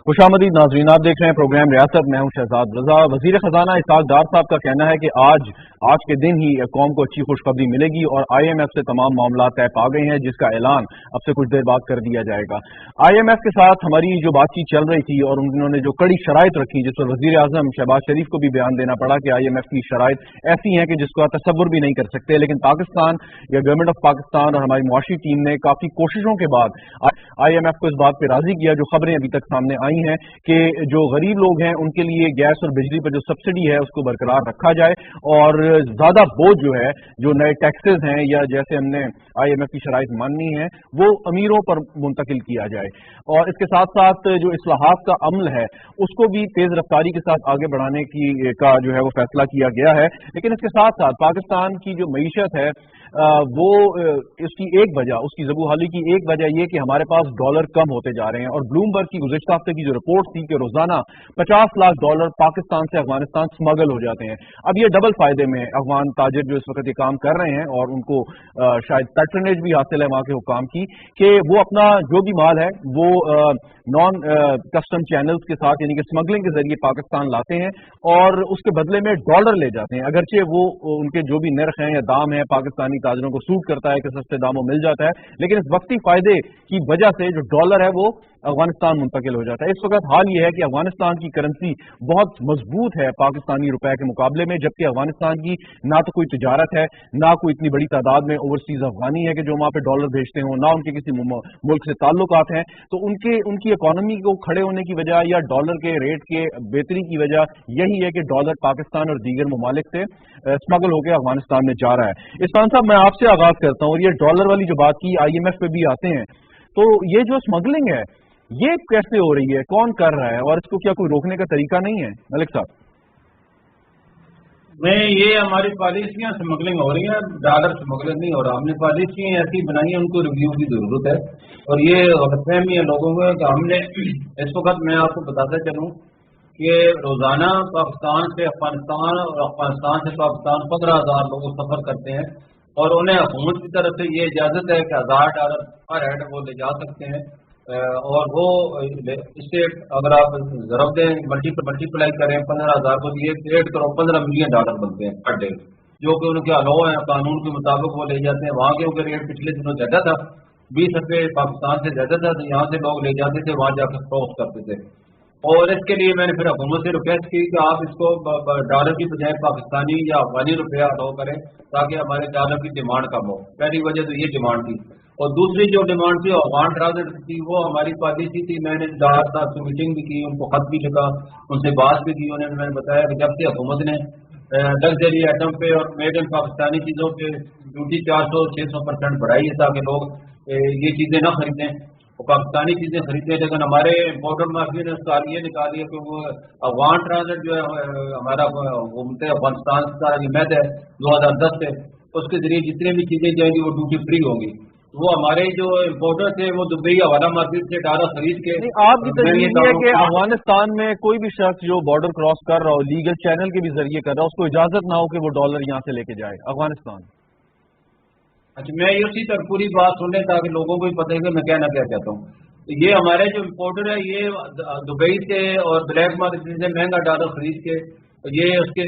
खुशामदीद नाज़रीन, आप देख रहे हैं प्रोग्राम रियासत। मैं हूं शहजाद रजा। वजीर खजाना इसहाक डार साहब का कहना है कि आज के दिन ही कौम को अच्छी खुशखबरी मिलेगी और IMF से तमाम मामला तय पा गए हैं, जिसका ऐलान अब से कुछ देर बाद कर दिया जाएगा। IMF के साथ हमारी जो बातचीत चल रही थी और उन्होंने जो कड़ी शराइत रखी, जिस पर वजीर आजम शहबाज शरीफ को भी बयान देना पड़ा कि IMF की शराइत ऐसी हैं कि जिसको आप तसव्वुर भी नहीं कर सकते, लेकिन पाकिस्तान या गवर्नमेंट ऑफ पाकिस्तान और हमारी मुआशी टीम ने काफी कोशिशों के बाद IMF को इस बात पर राजी किया। जो खबरें अभी तक सामने आई हैं कि जो गरीब लोग हैं उनके लिए गैस और बिजली पर जो सब्सिडी है उसको बरकरार रखा जाए और ज्यादा बोझ जो है, जो नए टैक्सेस हैं या जैसे हमने IMF की शराइत माननी है, वो अमीरों पर मुंतकिल किया जाए। और इसके साथ साथ जो इस्लाहात का अमल है उसको भी तेज रफ्तारी के साथ आगे बढ़ाने का जो है वो फैसला किया गया है। लेकिन इसके साथ साथ पाकिस्तान की जो मईशत है वो इसकी एक वजह, उसकी ज़बूहाली की एक वजह ये कि हमारे पास डॉलर कम होते जा रहे हैं। और ब्लूमबर्ग की गुज़िश्ता हफ्ते की जो रिपोर्ट थी कि रोजाना $50 लाख पाकिस्तान से अफगानिस्तान स्मगल हो जाते हैं। अब ये डबल फायदे में अफगान ताजिर जो इस वक्त ये काम कर रहे हैं और उनको शायद पैट्रनेज भी हासिल है वहां के हुकाम की, कि वो अपना जो भी माल है वो नॉन कस्टम चैनल्स के साथ यानी कि स्मगलिंग के जरिए पाकिस्तान लाते हैं और उसके बदले में डॉलर ले जाते हैं। अगरचे वो उनके जो भी नर्ख हैं या दाम है पाकिस्तानी ताजरों को सूट करता है कि सस्ते दामों मिल जाता है, लेकिन इस वक्ती फायदे की वजह से जो डॉलर है वो अफगानिस्तान मुंतकिल हो जाता है। इस वक्त हाल ये है कि अफगानिस्तान की करेंसी बहुत मजबूत है पाकिस्तानी रुपए के मुकाबले में, जबकि अफगानिस्तान की ना तो कोई तिजारत है, ना कोई इतनी बड़ी तादाद में ओवरसीज अफगानी है कि जो वहां पे डॉलर भेजते हो, ना उनके किसी मुल्क से ताल्लुकात हैं। तो उनकी इकोनॉमी को खड़े होने की वजह या डॉलर के रेट के बेहतरी की वजह यही है कि डॉलर पाकिस्तान और दीगर ममालिक से स्मगल होकर अफगानिस्तान में जा रहा है। इरफान साहब, मैं आपसे आगाज करता हूँ और ये डॉलर वाली जो बात की, IMF पे भी आते हैं, तो ये जो स्मगलिंग है ये कैसे हो रही है, कौन कर रहा है और इसको क्या कोई रोकने का तरीका नहीं है? मलिक साहब। नहीं, ये हमारी पॉलिसियां स्मगलिंग हो रही है, डॉलर स्मगलिंग नहीं हो रहा। हमने पॉलिसियां ऐसी बनाई है, उनको रिव्यू की जरूरत है। और ये गलतफहमी है लोगों को कि हमने इस वक्त मैं आपको बताता चलूं कि रोजाना पाकिस्तान से अफगानिस्तान और अफगानिस्तान से पाकिस्तान 15,000 लोग सफर करते हैं और उन्हें हुकूमत की तरफ से ये इजाजत है कि $1000 पर हेड वो ले जा सकते हैं। और वो इससे अगर आप जरूर दें मल्टीप्लाई करें 15,000 को, ये 1.15 मिलियन डॉलर बनते हैं पर डे, जो कि उनके अलाव है कानून के मुताबिक वो ले जाते हैं। वहाँ के ऊपर रेट पिछले दिनों ज्यादा था, 20 रुपये पाकिस्तान से ज्यादा था, तो यहाँ से लोग ले जाते थे, वहाँ जाकर क्रॉस करते थे। और इसके लिए मैंने फिर हुकूमत से रिक्वेस्ट की कि आप इसको डॉलर की बजाय पाकिस्तानी या अफगानी रुपया अलाउ करें ताकि हमारे डॉलर की डिमांड कम हो। पहली वजह तो ये डिमांड थी। और दूसरी जो डिमांड थी अफगान ट्रांजिट की, वो हमारी पॉलिसी थी। मैंने डार साहब से मीटिंग भी की, उनको खत भी लिखा, उनसे बात भी की। उन्होंने मैंने बताया कि जब से हुकूमत ने लग्जरी आइटम पे और मेड इन पाकिस्तानी चीज़ों पे ड्यूटी 400-600% बढ़ाई है ताकि लोग ये चीज़ें ना खरीदें, वो पाकिस्तानी चीज़ें खरीदें। लेकिन हमारे इम्पोर्टर माफिया ने उसका ये निकाली है कि वो अफगान ट्रांजिट जो है हमारा हुकूमत अफगानिस्तान का हिमायत है 2010 से, उसके जरिए जितनी भी चीज़ें जाएंगी वो ड्यूटी फ्री होगी। वो हमारे जो इम्पोर्टर थे वो दुबई हवाला मार्केट से डॉलर खरीद के। आपकी तजवीज़ है कि अफगानिस्तान में कोई भी शख्स जो बॉर्डर क्रॉस कर रहा हो, लीगल चैनल के भी जरिए कर रहा हो, उसको इजाजत ना हो कि वो डॉलर यहाँ से लेके जाए अफगानिस्तान? अच्छा, मैं उसी तक पूरी बात सुन लें ताकि लोगों को भी पता है कि मैं कहना क्या चाहता हूँ। ये हमारे जो इम्पोर्टर है ये दुबई से और ब्लैक मार्केट से महंगा डॉलर खरीद के ये उसके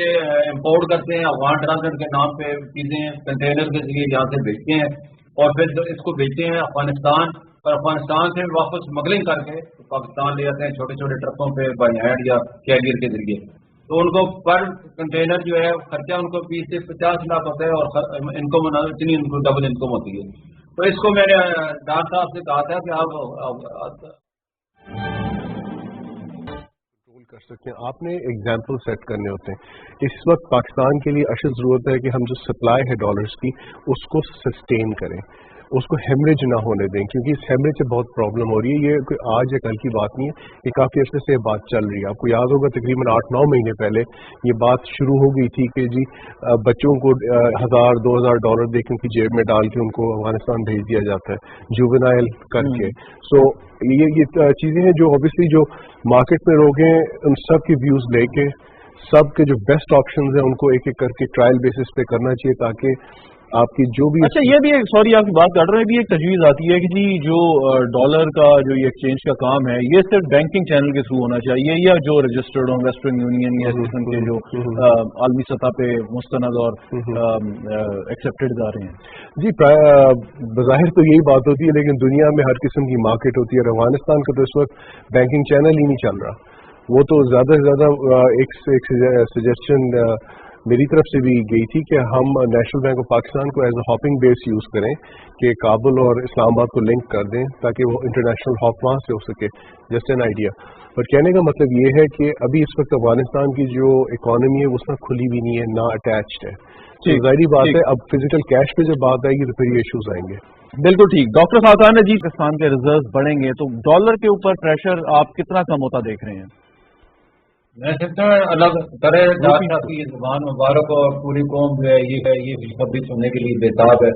इम्पोर्ट करते हैं, अफगान ट्रांजिट के नाम पे चीजें कंटेनर के जरिए यहाँ से भेजते हैं और फिर इसको भेजते हैं अफगानिस्तान, और अफगानिस्तान से वापस स्मगलिंग करके पाकिस्तान ले जाते हैं छोटे छोटे ट्रकों पे बाई हैंड या कैरियर के जरिए। तो उनको पर कंटेनर जो है खर्चा उनको 20 से 50 लाख होता है और इनकम इतनी उनको डबल इनकम होती है। तो इसको मैंने डार साहब से कहा था कि आप कर सकते हैं, आपने एग्जाम्पल सेट करने होते हैं। इस वक्त पाकिस्तान के लिए अशद जरूरत है कि हम जो सप्लाई है डॉलर्स की उसको सस्टेन करें, उसको हेमरेज ना होने दें, क्योंकि इस हेमरेज से बहुत प्रॉब्लम हो रही है। ये कोई आज या कल की बात नहीं है, ये काफ़ी अर्से से बात चल रही है। आपको याद होगा तकरीबन 8-9 महीने पहले ये बात शुरू हो गई थी कि जी बच्चों को $1,000-2,000 दे के उनकी जेब में डाल के उनको अफगानिस्तान भेज दिया जाता है जुवेनाइल करके। सो ये चीज़ें हैं जो ऑब्वियसली जो मार्केट में लोग हैं उन सब के व्यूज़ लेके सब के जो बेस्ट ऑप्शंस हैं उनको एक एक करके ट्रायल बेसिस पे करना चाहिए ताकि آپ کی جو بھی اچھا یہ بھی ایک سوری آپ کی بات کر رہے ہیں بھی ایک تجویز آتی ہے کہ جی جو ڈالر کا جو یہ ایکسچینج کا کام ہے یہ صرف بینکنگ چینل کے تھرو ہونا چاہیے یا جو رجسٹرڈ ہوں ویسٹرن یونین یا اس قسم کے جو عالمی سطح پہ مستند اور ایکسیپٹڈ ادارے ہیں؟ جی بظاہر تو یہی بات ہوتی ہے لیکن دنیا میں ہر قسم کی مارکیٹ ہوتی ہے. افغانستان کا تو اس وقت بینکنگ چینل ہی نہیں چل رہا. وہ تو زیادہ سے زیادہ ایک سجیشن میری طرف سے بھی گئی تھی کہ ہم نیشنل بینک آف پاکستان کو as a hopping base use کریں کہ کابل اور اسلام آباد کو لنک کر دیں تاکہ وہ انٹرنیشنل ہاپ وہاں سے ہو سکے. Just an idea. اور کہنے کا مطلب یہ ہے کہ ابھی اس وقت افغانستان کی جو اکانومی ہے وہ اس میں کھلی بھی نہیں ہے, نہ اٹیچڈ ہے. تو ظاہری بات ہے اب فزیکل کیش پہ جب بات آئے گی تو پھر یہ ایشوز آئیں گے. بالکل ٹھیک. ڈاکٹر خاقان جی پاکستان کے ریزرو بڑھیں گے تو ڈالر کے اوپر پریشر آپ کتنا کم ہوتا دیکھ رہے ہیں؟ میں سکتا ہوں الگ طرح ڈاکٹر کی زبان مبارک اور پوری قوم جو ہے یہ خوشخبری سننے کے لیے بےتاب ہے.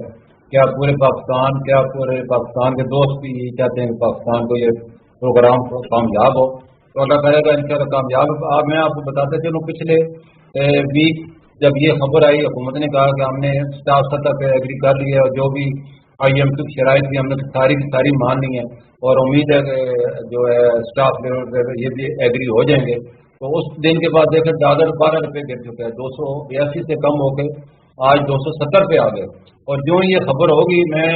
کیا پورے پاکستان کے دوست بھی یہی چاہتے ہیں کہ پاکستان کو یہ پروگرام کامیاب ہو, تو اللہ کرے گا انشاءاللہ کامیاب. میں آپ کو بتاتا چلوں پچھلے ویک جب یہ خبر آئی حکومت نے کہا کہ ہم نے اسٹاف سطح پہ ایگری کر لی ہے اور جو بھی آئی ایم کی شرائط بھی ہم نے ساری کی ساری مان لی ہیں اور امید ہے کہ جو ہے اسٹاف لیول پہ یہ بھی ایگری ہو جائیں گے. تو اس دن کے بعد دیکھیں ڈالر 12 روپے گر چکا ہے, 282 سے کم ہو کے آج 270 پہ آ گئے. اور جو یہ خبر ہوگی میں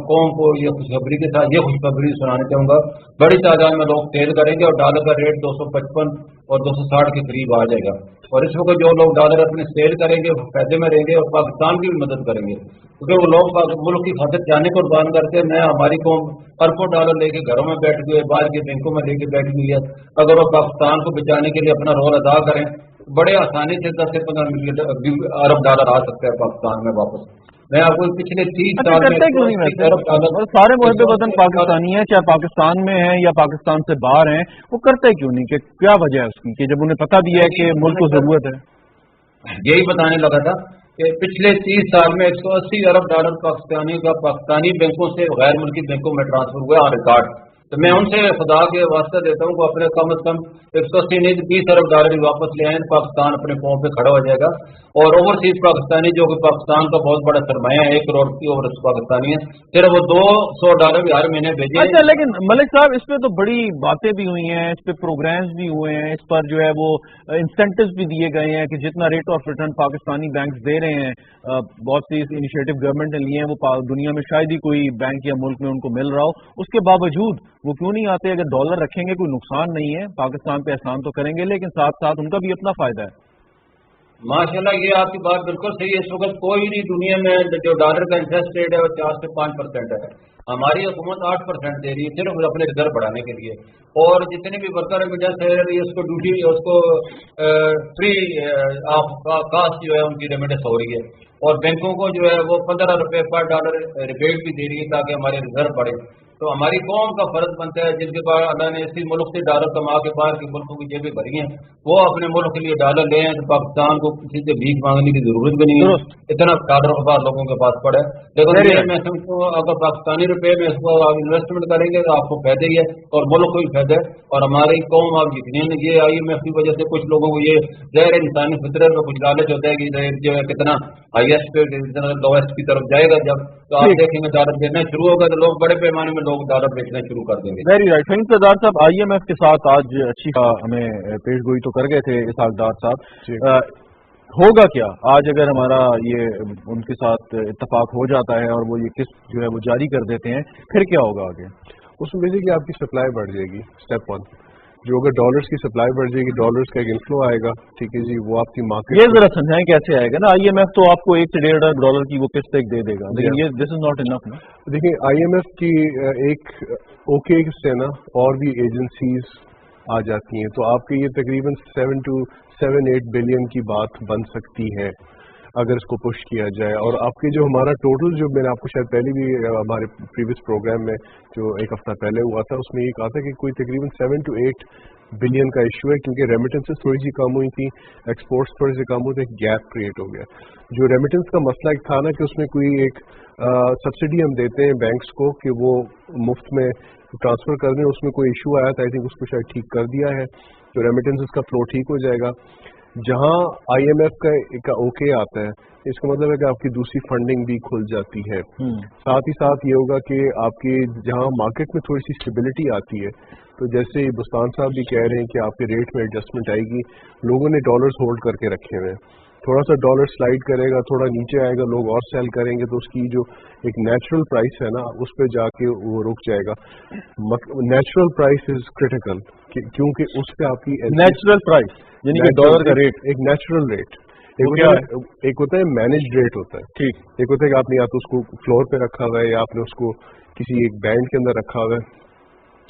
قوم کو یہ خوشخبری کے ساتھ یہ خوشخبری سنانا چاہوں گا, بڑی تعداد میں لوگ سیل کریں گے اور ڈالر کا ریٹ 255 اور 260 کے قریب آ جائے گا. اور اس وقت جو لوگ ڈالر اپنے سیل کریں گے وہ فائدے میں رہیں گے اور پاکستان کی بھی مدد کریں گے, کیونکہ وہ لوگ ملک کی خاطر جانے کو قربان کرتے ہیں. میں ہماری قوم اربوں ڈالر لے کے گھروں میں بیٹھ گئے, باہر کے بینکوں میں لے کے بیٹھ گئی ہے. اگر وہ پاکستان کو بچانے کے لیے اپنا رول ادا کریں بڑے آسانی سے 10 سے 15 ارب ڈالر آ سکتا ہے پاکستان میں واپس. میں آپ کو پچھلے 30 سال میں سارے محب وطن پاکستانی ہیں چاہے پاکستان میں ہیں یا پاکستان سے باہر ہیں, وہ کرتے کیوں نہیں, کہ کیا وجہ ہے اس کی کہ جب انہیں پتہ بھی ہے کہ ملک کو ضرورت ہے؟ یہی بتانے لگا تھا کہ پچھلے 30 سال میں 180 ارب ڈالر پاکستانی بینکوں سے غیر ملکی بینکوں میں ٹرانسفر ہوئے آن ریکارڈ. تو میں ان سے خدا کے واسطہ دیتا ہوں کہ اپنے کم از کم 180 نہیں 20 ارب ڈالر واپس لے آئیں, پاکستان اپنے پاؤں پہ کھڑا ہو جائے گا. اور اوورسیز پاکستانی جو کہ پاکستان کا بہت بڑا سرمایہ ہے, 1 کروڑ کی اوورسیز پاکستانی ہے, صرف وہ 200 ڈالر بھی ہر مہینے بھیجے. اچھا لیکن ملک صاحب اس پہ تو بڑی باتیں بھی ہوئی ہیں, اس پہ پروگرامز بھی ہوئے ہیں, اس پر جو ہے وہ انسینٹیوز بھی دیے گئے ہیں کہ جتنا rate of return Pakistani banks دے رہے ہیں, بہت سی انیشیٹو گورنمنٹ نے لیے ہیں, وہ دنیا میں شاید ہی کوئی بینک یا ملک میں ان کو مل رہا ہو. اس کے باوجود وہ کیوں نہیں آتے؟ اگر ڈالر رکھیں گے کوئی نقصان نہیں ہے, پاکستان پہ احسان تو کریں گے لیکن ساتھ ساتھ ان کا بھی اپنا فائدہ ہے. ماشاءاللہ یہ آپ کی بات بالکل صحیح ہے. اس وقت کوئی نہیں دنیا میں جو ڈالر کا انٹرسٹ ریٹ ہے وہ 4 سے 5% ہے. ہماری حکومت 8% دے رہی ہے صرف اپنے ریزرو بڑھانے کے لیے. اور جتنے بھی ورکر میڈیا سے اس کو ڈیوٹی اس کو فری آف کاسٹ جو ہے ان کی ریمیڈنس ہو رہی ہے. اور بینکوں کو جو ہے وہ 15 روپے پر ڈالر ریبیٹ بھی دے رہی ہے تاکہ ہمارے ریزرو بڑھے. تو ہماری قوم کا فرض بنتا ہے جن کے بعد اللہ نے اسی ملک سے ڈالر کما کے باہر کے ملکوں کی جیبیں بھری ہیں وہ اپنے ملک کے لیے ڈالر لیں. تو پاکستان کو کسی سے بھیک مانگنے کی ضرورت بھی نہیں ہے, اتنا ڈالر بعد لوگوں کے پاس پڑا ہے. لیکن میں سمجھتا ہوں اگر پاکستانی روپے میں اس کو آپ انویسٹمنٹ کریں گے تو آپ کو فائدہ ہی ہے اور ملک کو بھی فائدہ ہے. اور ہماری قوم آپ یقیناً یہ آئی ایم ایف کی وجہ سے کچھ لوگوں کو یہ ظاہر انسانی فطرت میں کچھ لالچ ہوتا ہے کہ جو ہے کتنا ہائیسٹ پہ کتنا لویسٹ کی طرف جائے گا. جب تو آپ دیکھیں گے ڈالر دینا شروع ہوگا تو لوگ بڑے پیمانے میں لوگ ڈالر بیچنا شروع کر دیں گے. Very right. فہیم سردار صاحب آئی ایم ایف کے ساتھ آج اچھی ہمیں پیش گوئی تو کر گئے تھے اسحاق ڈار صاحب, ہوگا کیا آج اگر ہمارا یہ ان کے ساتھ اتفاق ہو جاتا ہے اور وہ یہ قسط جو ہے وہ جاری کر دیتے ہیں, پھر کیا ہوگا آگے؟ اس میں بیسیکلی آپ کی سپلائی بڑھ جائے گی. اسٹیپ 1 جو اگر ڈالرز کی سپلائی بڑھ جائے گی, ڈالرز کا ایک انفلو آئے گا, ٹھیک ہے جی, وہ آپ کی مارکیٹ یہ ذرا سمجھائیں کیسے آئے گا نا. آئی ایم ایف تو آپ کو 1 سے 1.5 ارب ڈالر کی وہ قسط ایک دے دے گا, لیکن یہ دس از ناٹ انف نا. دیکھیں آئی ایم ایف کی ایک اوکے سے نا اور بھی ایجنسیز آ جاتی ہیں, تو آپ کے یہ تقریباً 7 to 8 بلین کی بات بن سکتی ہے اگر اس کو پش کیا جائے. اور آپ کے جو ہمارا ٹوٹل جو میں نے آپ کو شاید پہلے بھی ہمارے پریویس پروگرام میں جو 1 ہفتہ پہلے ہوا تھا اس میں یہ کہا تھا کہ کوئی تقریباً 7 to 8 بلین کا ایشو ہے, کیونکہ ریمیٹنسز تھوڑی سی کم ہوئی تھی, ایکسپورٹس تھوڑے سے کم ہوئے تھے, گیپ کریٹ ہو گیا. جو ریمیٹنس کا مسئلہ ایک تھا نا کہ اس میں کوئی ایک سبسڈی ہم دیتے ہیں بینکس کو کہ وہ مفت میں ٹرانسفر کر دیں, اس میں کوئی ایشو آیا تھا, آئی تھنک اس کو شاید ٹھیک کر دیا ہے, تو ریمیٹنسز کا فلو ٹھیک ہو جائے گا. जहां IMF का ओके आता है, इसका मतलब है कि आपकी दूसरी फंडिंग भी खुल जाती है। साथ ही साथ ये होगा कि आपके जहां मार्केट में थोड़ी सी स्टेबिलिटी आती है, तो जैसे बुस्तान साहब भी कह रहे हैं कि आपके रेट में एडजस्टमेंट आएगी, लोगों ने डॉलर्स होल्ड करके रखे हुए हैं, थोड़ा सा डॉलर स्लाइड करेगा, थोड़ा नीचे आएगा, लोग और सेल करेंगे, तो उसकी जो एक नेचुरल प्राइस है ना, उस पर जाके वो रुक जाएगा। नेचुरल प्राइस इज क्रिटिकल, क्योंकि उस पर आपकी नेचुरल प्राइस यानी कि डॉलर का रेट, एक नेचुरल रेट, एक होता है मैनेज्ड रेट होता है, ठीक, एक होता है कि आपने या तो उसको फ्लोर पे रखा हुआ है या आपने उसको किसी एक बैंड के अंदर रखा हुआ है,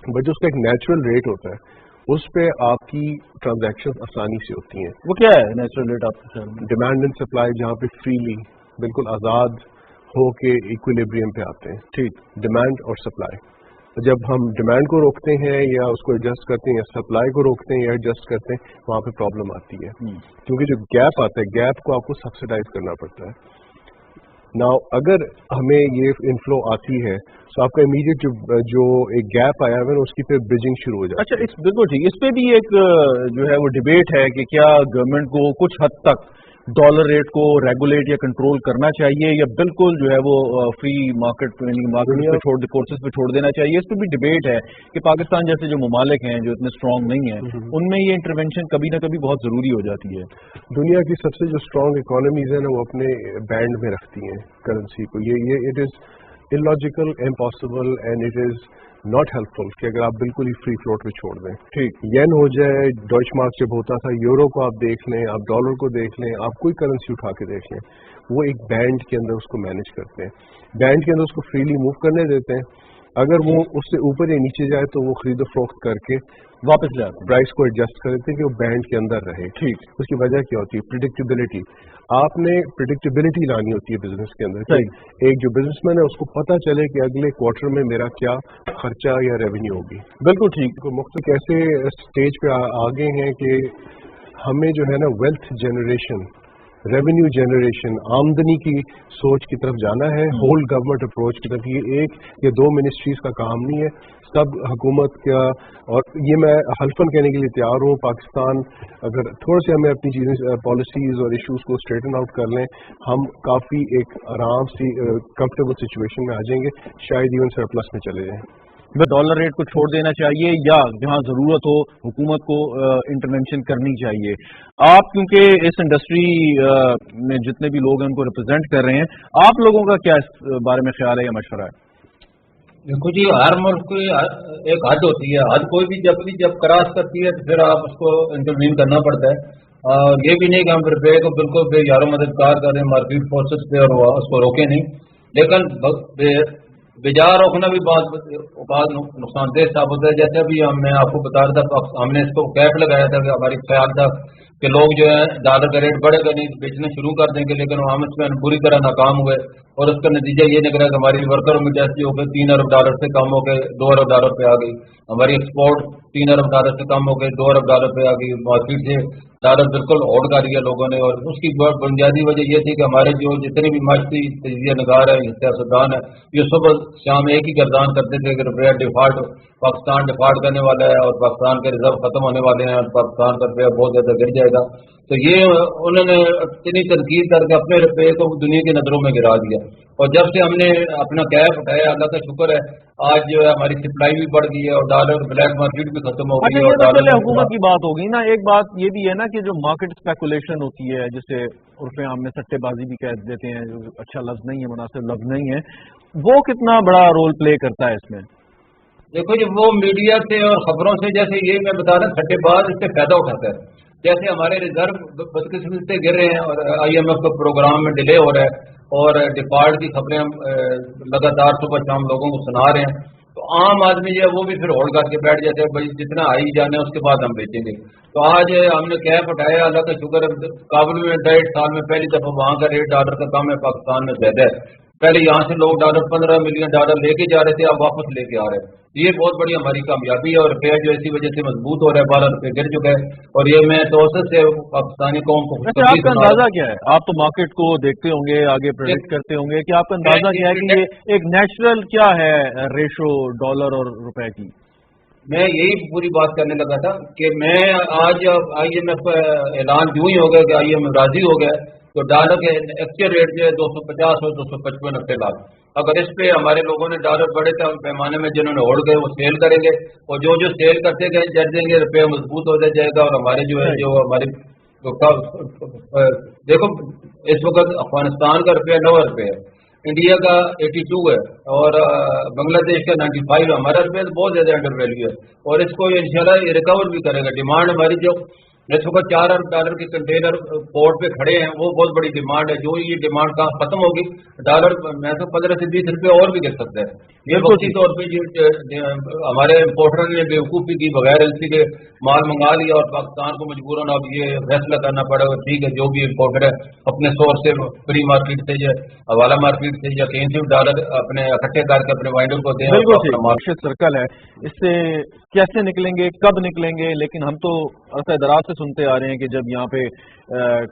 बट जो उसका एक नेचुरल रेट होता है उस पे आपकी ट्रांजैक्शन आसानी से होती हैं। वो क्या है नेचुरल रेट आपके ख्याल में? डिमांड एंड सप्लाई, जहाँ पे फ्रीली बिल्कुल आज़ाद हो के इक्विलिब्रियम पे आते हैं, ठीक, डिमांड और सप्लाई। जब हम डिमांड को रोकते हैं या उसको एडजस्ट करते हैं या सप्लाई को रोकते हैं या एडजस्ट करते हैं, वहाँ पे प्रॉब्लम आती है, क्योंकि जो गैप आता है, गैप को आपको सब्सिडाइज करना पड़ता है। नाउ अगर हमें ये इनफ्लो आती है तो आपका इमीडिएट जो एक गैप आया है उसकी पे ब्रिजिंग शुरू हो जाती है। अच्छा, इस बिल्कुल ठीक, इस पे भी एक जो है वो डिबेट है कि क्या गवर्नमेंट को कुछ हद तक डॉलर रेट को रेगुलेट या कंट्रोल करना चाहिए या बिल्कुल जो है वो फ्री मार्केट पे फोर्सेस पे छोड़ देना चाहिए। इस पे भी डिबेट है कि पाकिस्तान जैसे जो ममालिक हैं जो इतने स्ट्रांग नहीं है, उनमें ये इंटरवेंशन कभी ना कभी बहुत जरूरी हो जाती है। दुनिया की सबसे जो स्ट्रांग इकोनॉमीज है ना, वो अपने बैंड में रखती हैं करेंसी को। ये it is illogical, impossible and it is not helpful कि अगर आप बिल्कुल ही फ्री फ्लोट पे छोड़ दें। ठीक, येन हो जाए, डॉइच मार्क जब होता था, यूरो को आप देख लें, आप डॉलर को देख लें, आप कोई करेंसी उठा के देख लें, वो एक बैंड के अंदर उसको मैनेज करते हैं, बैंड के अंदर उसको फ्रीली मूव करने देते हैं। अगर वो उससे ऊपर या नीचे जाए तो वो खरीदो फरोख्त करके वापस ले आते हैं, प्राइस को एडजस्ट कर देते हैं कि वो बैंड के अंदर रहे। ठीक, उसकी वजह क्या होती है? प्रिडिक्टेबिलिटी। आपने प्रिडिक्टेबिलिटी लानी होती है बिजनेस के अंदर। एक जो बिजनेसमैन है उसको पता चले कि अगले क्वार्टर में मेरा क्या खर्चा या रेवेन्यू होगी। बिल्कुल ठीक। तो मुख्तलिफ कैसे स्टेज पे आगे हैं कि हमें जो है ना वेल्थ जनरेशन, रेवेन्यू जनरेशन, आमदनी की सोच की तरफ जाना है, होल गवर्नमेंट अप्रोच की तरफ। ये एक या दो मिनिस्ट्रीज का काम नहीं है, सब हुकूमत का। और ये मैं हल्फन कहने के लिए तैयार हूँ, पाकिस्तान अगर थोड़ा से हमें अपनी चीज़ें, पॉलिसीज़ और इश्यूज़ को स्ट्रेटन आउट कर लें, हम काफ़ी एक आराम से कंफर्टेबल सिचुएशन में आ जाएंगे, शायद इवन सरप्लस में चले जाएँ। डॉलर रेट को छोड़ देना चाहिए या जहां जरूरत हो हुकूमत को इंटरवेंशन करनी चाहिए। आप क्योंकि इस इंडस्ट्री में जितने भी लोग हैं उनको रिप्रेजेंट कर रहे हैं, आप लोगों का क्या इस बारे में ख्याल है या मशवरा है? देखो जी, हर मुल्क की एक हद होती है, हद कोई भी जब क्रॉस करती है तो फिर आप उसको इंटरवीन करना पड़ता है। और ये भी नहीं कि हम रुपये को बिल्कुल यारों मददगार करें मार्केट फोर्सेस पे और उसको रोके नहीं, लेकिन बेजा रोकना भी बहुत नुकसानदेह साबित होता है। जैसे अभी मैं आपको बता रहा था, हमने इसको कैप लगाया था कि हमारी ख्याल था कि लोग जो है डॉलर का रेट बढ़ेगा नहीं, बेचना शुरू कर देंगे, लेकिन हम इसमें बुरी तरह नाकाम हुए और उसका नतीजा ये निकला कि हमारी वर्कर मिलिट्री हो गई 3 अरब डॉलर से कम हो गए 2 अरब डॉलर पे आ गई, हमारी एक्सपोर्ट 3 अरब डॉलर से कम हो गए 2 अरब डॉलर पे आ गई, मार्केट से डॉलर बिल्कुल ओढ़ कर दिया लोगों ने। और उसकी बुनियादी वजह ये थी कि हमारे जो जितने भी माशी तजिया नगार है, सियासतदान है, ये सुबह शाम एक ही गर्दान करते थे कि रुपया डिफॉल्ट, पाकिस्तान डिफॉल्ट करने वाला है और पाकिस्तान के रिजर्व खत्म होने वाले हैं और पाकिस्तान का रुपया बहुत ज्यादा गिर जाएगा। तो ये उन्होंने इतनी तनकीद करके अपने रुपये को दुनिया की नजरों में गिरा दिया। और जब से हमने अपना कैप उठाया, अल्लाह का शुक्र है, आज जो है हमारी सप्लाई भी बढ़ गई है और डॉलर ब्लैक मार्केट भी खत्म हो गई है। अच्छा, ये तो पहले हुकूमत की बात होगी ना। एक बात ये भी है ना कि जो मार्केट स्पेकुलेशन होती है, जिसे उर्फे आम में सट्टेबाजी भी कह देते हैं, जो अच्छा लफ्ज नहीं है, मुनासिब लफ्ज नहीं है, वो कितना बड़ा रोल प्ले करता है इसमें? देखो जी, वो मीडिया से और खबरों से, जैसे ये मैं बता रहा, सट्टेबाज इससे फायदा उठाता है। जैसे हमारे रिजर्व बदकिस्मती से गिर रहे हैं और IMF का प्रोग्राम में डिले हो रहा है और डिफॉल्ट की खबरें हम लगातार सुबह शाम लोगों को सुना रहे हैं, तो आम आदमी जो है वो भी फिर होल्ड करके बैठ जाते हैं, भाई जितना आई जाने उसके बाद हम बेचेंगे। तो आज हमने कैप उठाया, अल्लाह का शुक्र है, काबुल में 1.5 साल में पहली दफा वहाँ का रेट डॉलर का कम है, पाकिस्तान में ज्यादा है। पहले यहाँ से लोग डॉलर 15 मिलियन डॉलर लेके जा रहे थे, अब वापस लेके आ रहे हैं। ये बहुत बड़ी हमारी कामयाबी है और रुपया जो इसी वजह से मजबूत हो रहा है, 12 रुपये गिर चुका है। और ये मैं तवज्जो से पाकिस्तानी कौम को, आपका अंदाजा क्या है? आप तो मार्केट को देखते होंगे, आगे प्रेडिक्ट करते होंगे, कि आपका अंदाजा क्या है कि ये एक नेचुरल क्या है रेशो डॉलर और रुपए की? میں یہی پوری بات کرنے لگا تھا کہ میں آج IMF اعلان جو ہی ہو گیا کہ IMF راضی ہو گیا تو ڈالر کے ایکسچینج ریٹ جو ہے 250 اور 255 ہفتے بعد اگر اس پہ ہمارے لوگوں نے ڈالر بڑے پیمانے میں جنہوں نے اوڑھ گئے وہ سیل کریں گے اور جو سیل کرتے گئے جڑ دیں گے روپیہ مضبوط ہو جائے گا اور ہمارے جو ہے جو ہماری دیکھو اس وقت افغانستان کا روپیہ 90 روپے ہے, انڈیا کا 82 ہے اور بنگلہ دیش کا 95 ہے. ہمارا روپیہ تو بہت زیادہ انڈر ویلیو ہے اور اس کو انشاءاللہ ریکور بھی کرے گا. ڈیمانڈ ہماری جو اس وقت $4 ارب کے کنٹینر پورٹ پہ کھڑے ہیں وہ بہت بڑی ڈیمانڈ ہے. جو یہ ڈیمانڈ کہاں ختم ہوگی ڈالر میں تو 15 سے 20 روپے اور بھی گر سکتا ہے. یہ وقتی طور پہ ہمارے امپورٹر نے بیوقوفی کی بغیر ایلسی کے مال منگا لیا اور پاکستان کو مجبوراً اب یہ فیصلہ کرنا پڑا گا ٹھیک ہے جو بھی امپورٹر ہے اپنے سورس سے فری مارکیٹ سے یا حوالہ مارکیٹ سے یا کہیں سے ڈالر اپنے اکٹھے کر کے اپنے وائنڈر کو دیں. مارکیٹ سرکل ہے, اس سے کیسے نکلیں گے, کب نکلیں گے؟ لیکن ہم تو عرصہ دراز سے سنتے آ رہے ہیں کہ جب یہاں پہ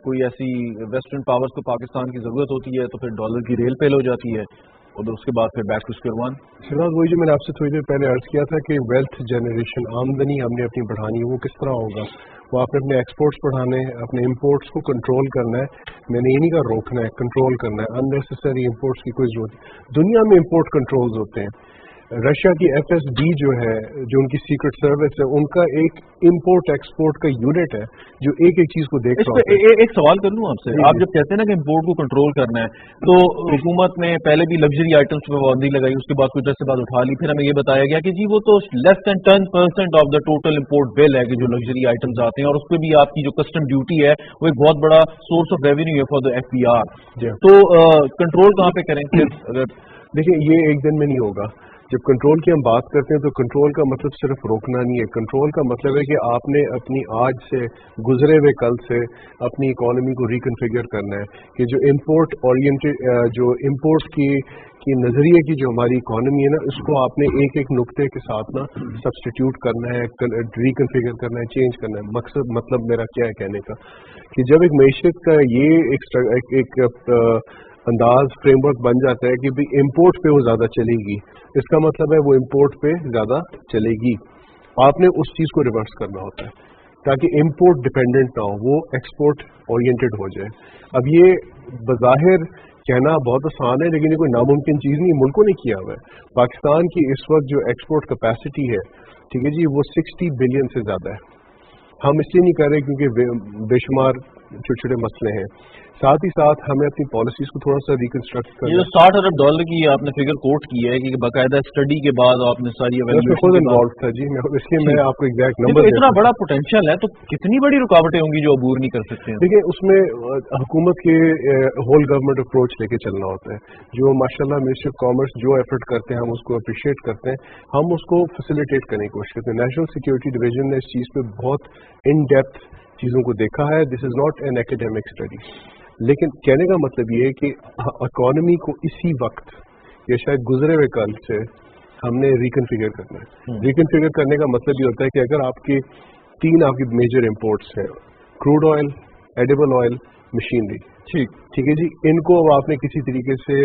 کوئی ایسی ویسٹرن پاورز کو پاکستان کی ضرورت ہوتی ہے تو پھر ڈالر کی ریل پیل ہو جاتی ہے اور اس کے بعد پھر back to square one. Shahbaz وہی جو میں نے آپ سے تھوڑی دیر پہلے عرض کیا تھا کہ ویلتھ جنریشن آمدنی ہم نے اپنی بڑھانی ہے وہ کس طرح ہوگا؟ وہ آپ نے اپنے ایکسپورٹس بڑھانے ہیں, اپنے امپورٹس کو کنٹرول کرنا ہے. میں نے یہ نہیں کہا روکنا ہے, کنٹرول کرنا ہے. اننیسیسری امپورٹس کی کوئی ضرورت نہیں. دنیا میں امپورٹ کنٹرولز ہوتے ہیں. رشیا کی FSB جو ہے جو ان کی سیکرٹ سروس ہے ان کا ایک امپورٹ ایکسپورٹ کا یونٹ ہے جو ایک چیز کو دیکھ رہا ہے. ایک سوال کر لوں آپ سے, آپ جب کہتے ہیں نا کہ امپورٹ کو کنٹرول کرنا ہے تو حکومت نے پہلے بھی لگژری آئٹمس پہ پابندی لگائی, اس کے بعد کچھ عرصے بعد اٹھا لی, پھر ہمیں یہ بتایا گیا کہ جی وہ تو لیس دین 10% آف دا ٹوٹل امپورٹ بل ہے کہ جو لگژری آئٹمس آتے ہیں اور اس پہ بھی آپ کی جو کسٹم ڈیوٹی ہے وہ ایک بہت بڑا سورس آف ریونیو ہے فار دا FBR. تو کنٹرول کہاں پہ کریں پھر؟ دیکھیں یہ ایک دن میں نہیں ہوگا. جب کنٹرول کی ہم بات کرتے ہیں تو کنٹرول کا مطلب صرف روکنا نہیں ہے. کنٹرول کا مطلب ہے کہ آپ نے اپنی آج سے گزرے ہوئے کل سے اپنی اکانومی کو ریکنفیگر کرنا ہے کہ جو امپورٹ اورینٹڈ جو امپورٹ کی نظریے کی جو ہماری اکانومی ہے نا اس کو آپ نے ایک ایک نقطے کے ساتھ نا سبسٹیٹیوٹ کرنا ہے, ریکنفیگر کرنا ہے, چینج کرنا ہے. مطلب میرا کیا ہے کہنے کا کہ جب ایک معیشت کا یہ ایک انداز فریم ورک بن جاتا ہے کہ بھی امپورٹ پہ وہ زیادہ چلے گی, اس کا مطلب ہے وہ امپورٹ پہ زیادہ چلے گی. آپ نے اس چیز کو ریورس کرنا ہوتا ہے تاکہ امپورٹ ڈپینڈنٹ نہ ہو, وہ ایکسپورٹ اورینٹڈ ہو جائے. اب یہ بظاہر کہنا بہت آسان ہے لیکن یہ کوئی ناممکن چیز نہیں, ملکوں نے کیا ہوا ہے. پاکستان کی اس وقت جو ایکسپورٹ کیپیسٹی ہے ٹھیک ہے جی وہ 60 بلین سے زیادہ ہے. ہم اس لیے نہیں کر رہے کیونکہ بے شمار چھوٹے چھوٹے مسئلے ہیں. ساتھ ہی ساتھ ہمیں اپنی پالیسیز کو تھوڑا سا ریکنسٹرکٹ کرنا. یہ $60 ارب کی آپ نے فگر کوٹ کی ہے کہ باقاعدہ اسٹڈی کے بعد آپ نے ساری خود انوالو تھا جی, اس لیے میں آپ کو ایگزیکٹ نمبر اتنا بڑا پوٹینشیل ہے تو کتنی بڑی رکاوٹیں ہوں گی جو عبور نہیں کر سکتے ہیں؟ دیکھیں اس میں حکومت کے ہول گورنمنٹ اپروچ لے کے چلنا ہوتا ہے. جو ماشاءاللہ منسٹری آف کامرس جو ایفرٹ کرتے ہیں ہم اس کو اپریشیٹ کرتے ہیں, ہم اس کو فیسیلیٹیٹ کرنے کی کوشش کرتے ہیں. نیشنل سیکورٹی ڈویژن نے اس چیز پہ بہت ان ڈیپتھ چیزوں کو دیکھا ہے. دس از ناٹ این ایکیڈیمک اسٹڈی, لیکن کہنے کا مطلب یہ ہے کہ اکانومی کو اسی وقت یا شاید گزرے ہوئے کل سے ہم نے ریکنفیگر کرنا ہے. ریکنفیگر کرنے کا مطلب یہ ہوتا ہے کہ اگر آپ کے 3 آپ کی میجر امپورٹس ہیں, crude oil, edible oil, machinery, ٹھیک ہے جی, ان کو اب آپ نے کسی طریقے سے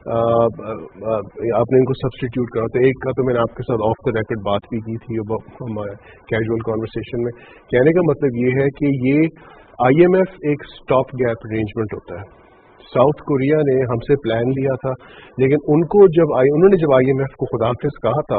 آپ نے ان کو سبسٹیٹیوٹ کرا. تو ایک کا تو میں نے آپ کے ساتھ آف دا ریکارڈ بات بھی کی تھی ہمارے کیجول کانورسیشن میں. کہنے کا مطلب یہ ہے کہ یہ IMF ایک اسٹاپ گیپ ارینجمنٹ ہوتا ہے. ساؤتھ کوریا نے ہم سے پلان لیا تھا لیکن انہوں نے جب IMF کو خداحافظ کہا تھا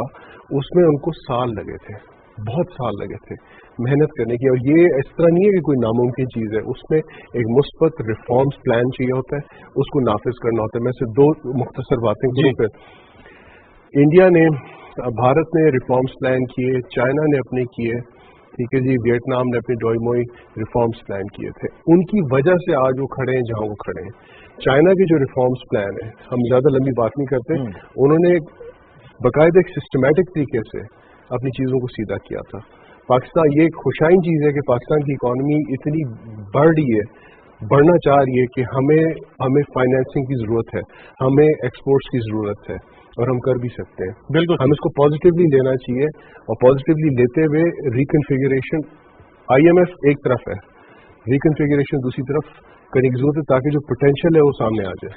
اس میں ان کو سال لگے تھے, بہت سال لگے تھے محنت کرنے کی. اور یہ اس طرح نہیں ہے کہ کوئی ناممکن چیز ہے, اس میں ایک مثبت ریفارمز پلان چاہیے ہوتا ہے, اس کو نافذ کرنا ہوتا ہے. میں سے 2 مختصر باتیں کروں. پھر انڈیا نے, بھارت نے ریفارمز پلان کیے, چائنا نے اپنے کیے, ٹھیک ہے جی, ویتنام نے اپنے ڈوئموئی ریفارمز پلان کیے تھے. ان کی وجہ سے آج وہ کھڑے ہیں جہاں وہ کھڑے ہیں. چائنا کے جو ریفارمز پلان ہے, ہم زیادہ لمبی بات نہیں کرتے, انہوں نے باقاعدہ ایک سسٹمیٹک طریقے سے اپنی چیزوں کو سیدھا کیا تھا. پاکستان, یہ ایک خوشائن چیز ہے کہ پاکستان کی اکانومی اتنی بڑھ رہی ہے, بڑھنا چاہ رہی ہے کہ ہمیں فائنینسنگ کی ضرورت ہے, ہمیں ایکسپورٹس کی ضرورت ہے اور ہم کر بھی سکتے ہیں. بالکل, ہم اس کو پازیٹیولی لینا چاہیے اور پازیٹیولی لیتے ہوئے ریکنفیگریشن IMF ایک طرف ہے, ریکنفیگریشن دوسری طرف کرنے کی ضرورت ہے تاکہ جو پوٹینشیل ہے وہ سامنے آ جائے.